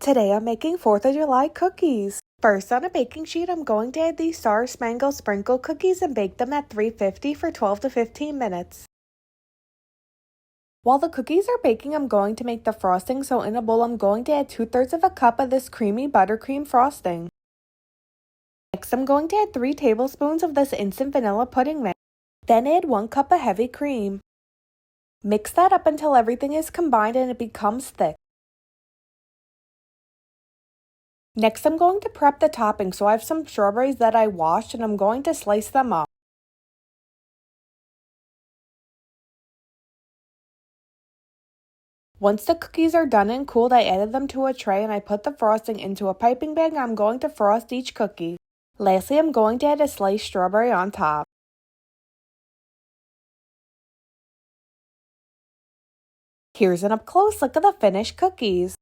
Today I'm making 4th of July cookies. First, on a baking sheet, I'm going to add these Star Spangled Sprinkle cookies and bake them at 350 for 12 to 15 minutes. While the cookies are baking, I'm going to make the frosting, so in a bowl I'm going to add 2/3 of a cup of this creamy buttercream frosting. Next, I'm going to add 3 tablespoons of this instant vanilla pudding mix. Then add 1 cup of heavy cream. Mix that up until everything is combined and it becomes thick. Next, I'm going to prep the topping, so I have some strawberries that I washed and I'm going to slice them up. Once the cookies are done and cooled, I added them to a tray and I put the frosting into a piping bag and I'm going to frost each cookie. Lastly, I'm going to add a sliced strawberry on top. Here's an up-close look at the finished cookies.